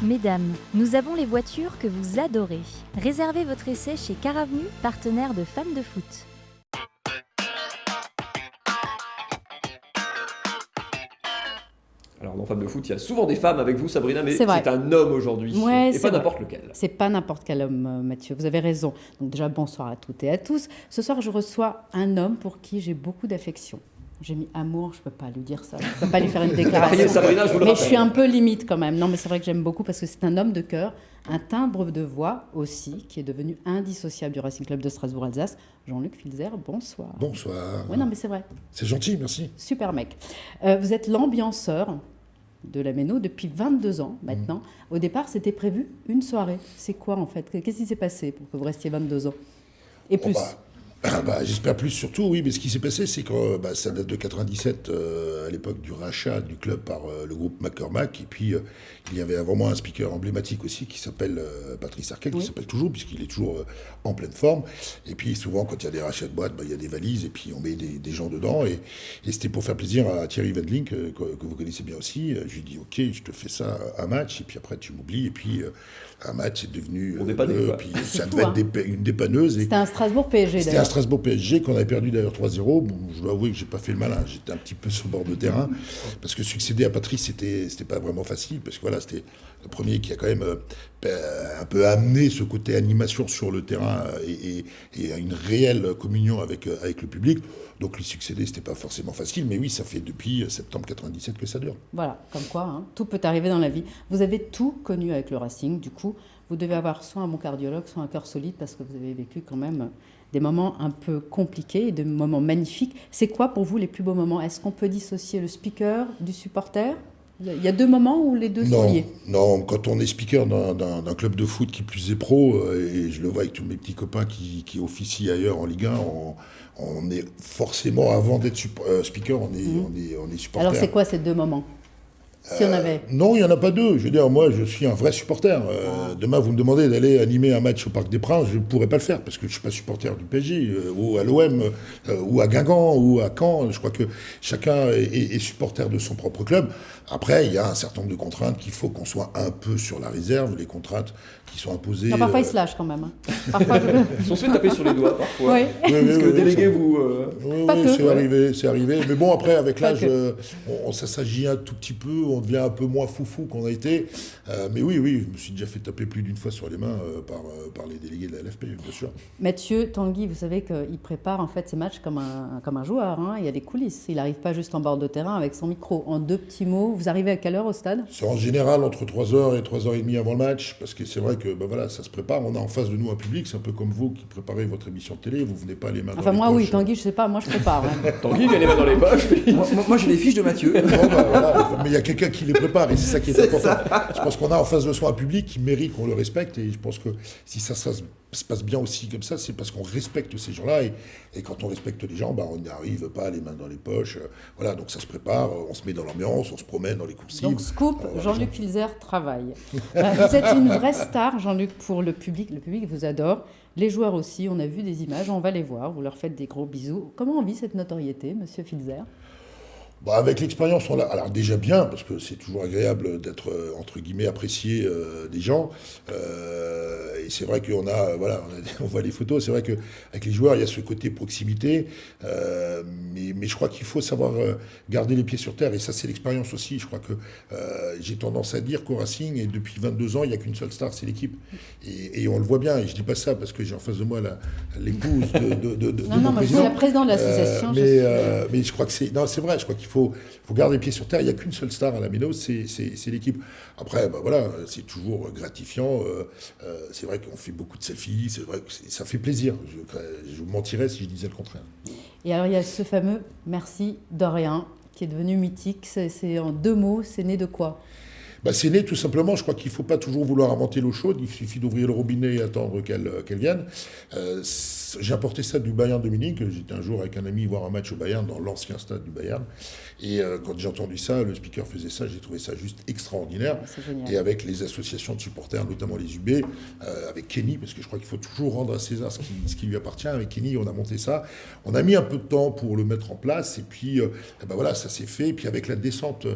Mesdames, nous avons les voitures que vous adorez. Réservez votre essai chez Caravenu, partenaire de Femmes de Foot. Alors dans Femmes de Foot, il y a souvent des femmes avec vous, Sabrina, mais C'est vrai. c'est un homme aujourd'hui, Ouais, et c'est pas vrai. n'importe lequel. C'est pas n'importe quel homme, Mathieu. Vous avez raison. Donc déjà, bonsoir à toutes et à tous. Ce soir, je reçois un homme pour qui j'ai beaucoup d'affection. J'ai mis amour, je peux pas lui dire ça. Je peux pas lui faire une déclaration. Sabrina, je vous le Mais rappelle. je suis un peu limite quand même. Non, mais c'est vrai que j'aime beaucoup parce que c'est un homme de cœur, un timbre de voix aussi, qui est devenu indissociable du Racing Club de Strasbourg-Alsace. Jean-Luc Filzer, bonsoir. Bonsoir. Oui, non, mais c'est vrai. C'est gentil, merci. Super mec. Vous êtes l'ambianceur de la Méno depuis 22 ans maintenant. Au départ, c'était prévu une soirée. C'est quoi en fait? Qu'est-ce qui s'est passé pour que vous restiez 22 ans? Et plus? J'espère plus surtout, oui, mais ce qui s'est passé, c'est que ça date de 97, à l'époque du rachat du club par le groupe McCormack, et puis il y avait vraiment un speaker emblématique aussi qui s'appelle Patrice Arquette, qui s'appelle toujours, puisqu'il est toujours en pleine forme, et puis souvent quand il y a des rachats de boîtes, il y a des valises, et puis on met des gens dedans, et c'était pour faire plaisir à Thierry Wendling, que vous connaissez bien aussi. Je lui dis, ok, je te fais ça un match, et puis après tu m'oublies, et puis un match est devenu On dépanne, quoi. puis ça devait être une dépanneuse. C'était un Strasbourg-PSG C'était un d'ailleurs. Strasbourg-PSG qu'on avait perdu d'ailleurs 3-0. Bon, je dois avouer que j'ai pas fait le malin. J'étais un petit peu sur le bord de terrain. Parce que succéder à Patrice, c'était pas vraiment facile. Parce que voilà, c'était le premier qui a quand même un peu amené ce côté animation sur le terrain et une réelle communion avec le public. Donc lui succéder, c'était pas forcément facile. Mais oui, ça fait depuis septembre 97 que ça dure. Voilà, comme quoi, hein, tout peut arriver dans la vie. Vous avez tout connu avec le Racing, du coup, vous devez avoir soit un bon cardiologue, soit un cœur solide, parce que vous avez vécu quand même des moments un peu compliqués et des moments magnifiques. C'est quoi pour vous les plus beaux moments? Est-ce qu'on peut dissocier le speaker du supporter? Il y a deux moments où les deux sont liés. Non, quand on est speaker d'un club de foot qui plus est pro, et je le vois avec tous mes petits copains qui officient ailleurs en Ligue 1, on est forcément, avant d'être speaker, on est supporter. Alors c'est quoi ces deux moments? Si on avait... Non, il n'y en a pas deux. Je veux dire, moi, je suis un vrai supporter. Demain, vous me demandez d'aller animer un match au Parc des Princes, je ne pourrais pas le faire parce que je ne suis pas supporter du PSG, ou à l'OM, ou à Guingamp, ou à Caen. Je crois que chacun est supporter de son propre club. Après, il y a un certain nombre de contraintes qu'il faut qu'on soit un peu sur la réserve, les contraintes qui sont imposées. Non, parfois, ils se lâchent quand même. Hein. Parfois, Ils sont se fait taper sur les doigts parfois. Oui. Parce que le délégué vous... Oui, Pas que. c'est arrivé. Mais bon, après, avec Pas l'âge, ça s'agit un tout petit peu, on devient un peu moins foufou qu'on a été. Mais oui, je me suis déjà fait taper plus d'une fois sur les mains par les délégués de la LFP, bien sûr. Mathieu Tanguy, vous savez qu'il prépare en fait ses matchs comme un joueur. Hein. Il y a des coulisses. Il n'arrive pas juste en bord de terrain avec son micro. En deux petits mots, vous arrivez à quelle heure au stade? C'est en général entre 3h et 3h30 avant le match, parce que c'est vrai que voilà, ça se prépare. On a en face de nous un public, c'est un peu comme vous qui préparez votre émission de télé, vous venez pas les mains dans les moi poches. oui, Tanguy, je sais pas, moi je prépare. Hein. Tanguy, il a les mains dans les poches. Moi, j'ai les fiches de Mathieu. Bon, voilà. Mais il y a quelqu'un qui les prépare et c'est ça qui est important. Je pense qu'on a en face de soi un public qui mérite qu'on le respecte et je pense que si ça se passe bien aussi comme ça, c'est parce qu'on respecte ces gens-là et quand on respecte les gens, on n'arrive pas les mains dans les poches. Voilà, donc ça se prépare, on se met dans l'ambiance, on se promène dans les coursives. Donc scoop, Jean-Luc Filzer travaille. Vous êtes une vraie star, Jean-Luc, pour le public. Le public vous adore. Les joueurs aussi, on a vu des images, on va les voir, vous leur faites des gros bisous. Comment on vit cette notoriété, monsieur Filzer? Avec l'expérience, on l'a. Alors déjà bien, parce que c'est toujours agréable d'être, entre guillemets, apprécié des gens. Et c'est vrai qu'on a, on voit les photos, c'est vrai qu'avec les joueurs, il y a ce côté proximité. Mais je crois qu'il faut savoir garder les pieds sur terre. Et ça, c'est l'expérience aussi. Je crois que j'ai tendance à dire qu'au Racing, et depuis 22 ans, il n'y a qu'une seule star, c'est l'équipe. Et on le voit bien. Et je ne dis pas ça parce que j'ai en face de moi l'épouse de Non, mon moi je suis président. la présidente de l'association. Mais je crois que c'est... Non, c'est vrai, je crois qu'il faut garder les pieds sur terre. Il n'y a qu'une seule star à la Méno, c'est l'équipe. Après, c'est toujours gratifiant. C'est vrai qu'on fait beaucoup de selfies, c'est vrai que ça fait plaisir. Je vous mentirais si je disais le contraire. Et alors, il y a ce fameux « merci de rien » qui est devenu mythique. C'est en deux mots, c'est né de quoi? C'est né tout simplement, je crois qu'il ne faut pas toujours vouloir inventer l'eau chaude, il suffit d'ouvrir le robinet et attendre qu'elle vienne. j'ai apporté ça du Bayern de Munich. J'étais un jour avec un ami voir un match au Bayern, dans l'ancien stade du Bayern. Et quand j'ai entendu ça, le speaker faisait ça, j'ai trouvé ça juste extraordinaire. C'est génial. Et avec les associations de supporters, notamment les UB, avec Kenny, parce que je crois qu'il faut toujours rendre à César ce qui lui appartient. Avec Kenny, on a monté ça. On a mis un peu de temps pour le mettre en place. Et puis, voilà, ça s'est fait. Et puis avec la descente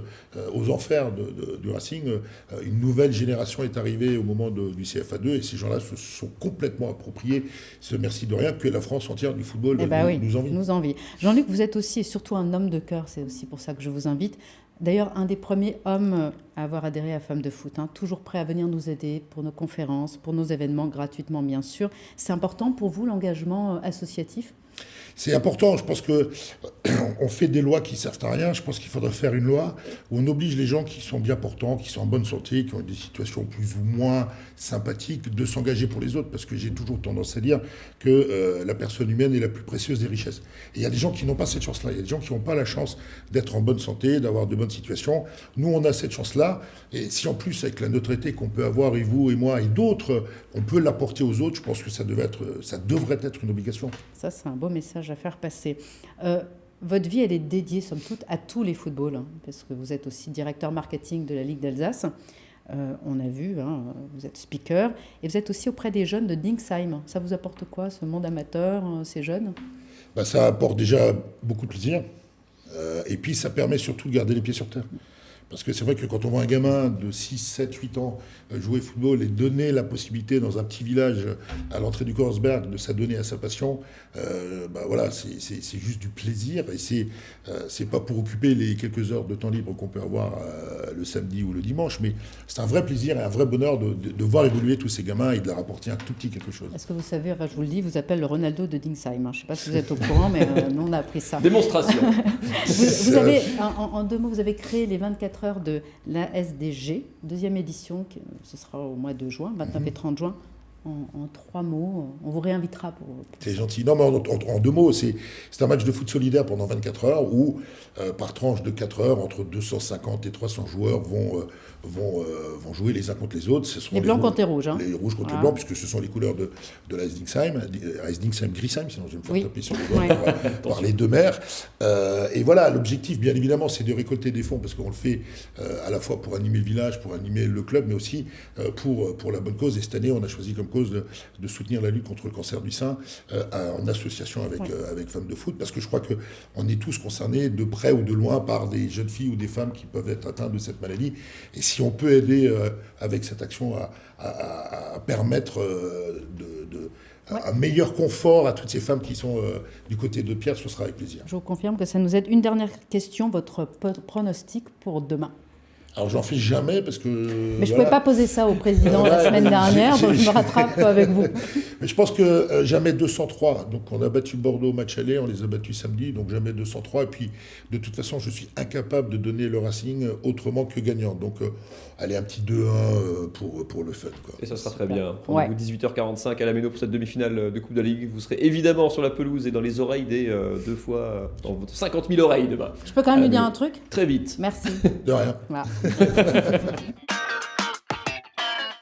aux enfers du Racing, une nouvelle génération est arrivée au moment du CFA2. Et ces gens-là se sont complètement appropriés ce merci de rien que la France entière du football nous envie. Jean-Luc, vous êtes aussi et surtout un homme de cœur, c'est aussi pour ça que je vous invite. D'ailleurs, un des premiers hommes à avoir adhéré à Femmes de Foot, toujours prêt à venir nous aider pour nos conférences, pour nos événements, gratuitement bien sûr. C'est important pour vous l'engagement associatif ? C'est important. Je pense qu'on fait des lois qui ne servent à rien. Je pense qu'il faudrait faire une loi où on oblige les gens qui sont bien portants, qui sont en bonne santé, qui ont des situations plus ou moins sympathiques, de s'engager pour les autres. Parce que j'ai toujours tendance à dire que la personne humaine est la plus précieuse des richesses. Et il y a des gens qui n'ont pas cette chance-là. Il y a des gens qui n'ont pas la chance d'être en bonne santé, d'avoir de bonnes situations. Nous, on a cette chance-là. Et si en plus, avec la neutralité qu'on peut avoir, et vous et moi et d'autres, on peut l'apporter aux autres, je pense que ça devrait être une obligation. Ça, c'est un beau message à faire passer. Votre vie, elle est dédiée, somme toute, à tous les footballs, parce que vous êtes aussi directeur marketing de la Ligue d'Alsace. On a vu, vous êtes speaker, et vous êtes aussi auprès des jeunes de Dingsheim. Ça vous apporte quoi, ce monde amateur, ces jeunes ? Ça apporte déjà beaucoup de plaisir, et puis ça permet surtout de garder les pieds sur terre. Parce que c'est vrai que quand on voit un gamin de 6, 7, 8 ans jouer au football et donner la possibilité dans un petit village à l'entrée du Korsberg de s'adonner à sa passion, voilà, c'est juste du plaisir. Et c'est pas pour occuper les quelques heures de temps libre qu'on peut avoir le samedi ou le dimanche, mais c'est un vrai plaisir et un vrai bonheur de voir évoluer tous ces gamins et de leur apporter un tout petit quelque chose. Est-ce que vous savez, je vous le dis, vous appelle le Ronaldo de Dingsheim. Je ne sais pas si vous êtes au courant, mais nous on a appris ça. Démonstration. Vous avez, en 2 mots, vous avez créé les 24 heures de la SDG, 2e édition, ce sera au mois de juin, 29 et 30 juin. En 3 mots, on vous réinvitera pour... C'est gentil. Non, mais en 2 mots, c'est un match de foot solidaire pendant 24 heures où, par tranche de 4 heures, entre 250 et 300 joueurs vont jouer les uns contre les autres. Ce sont les blancs contre les rouges. Les rouges contre les blancs, puisque ce sont les couleurs de la Dingsheim, Grisheim, sinon je vais me faire taper sur les doigts par les deux maires. Et voilà, l'objectif, bien évidemment, c'est de récolter des fonds, parce qu'on le fait à la fois pour animer le village, pour animer le club, mais aussi pour la bonne cause. Et cette année, on a choisi comme cause de soutenir la lutte contre le cancer du sein en association avec Femmes de Foot, parce que je crois qu'on est tous concernés de près ou de loin par des jeunes filles ou des femmes qui peuvent être atteintes de cette maladie. Et si on peut aider avec cette action à permettre un meilleur confort à toutes ces femmes qui sont du côté de Pierre, ce sera avec plaisir. Je vous confirme que ça nous aide. Une dernière question, votre pronostic pour demain ? Alors, j'en fais jamais parce que... Mais je ne pouvais pas poser ça au président la semaine dernière, donc je me rattrape avec vous. Mais je pense que jamais 203. Donc, on a battu Bordeaux au match aller, on les a battus samedi, donc jamais 203. Et puis, de toute façon, je suis incapable de donner le Racing autrement que gagnant. Donc, allez, un petit 2-1 pour le fun, quoi. Et ça sera très bien. Rendez-vous 18h45 à la Méno pour cette demi-finale de Coupe de la Ligue. Vous serez évidemment sur la pelouse et dans les oreilles des 50 000 oreilles demain. Je peux quand même lui dire un truc ? Très vite. Merci. De rien. Voilà.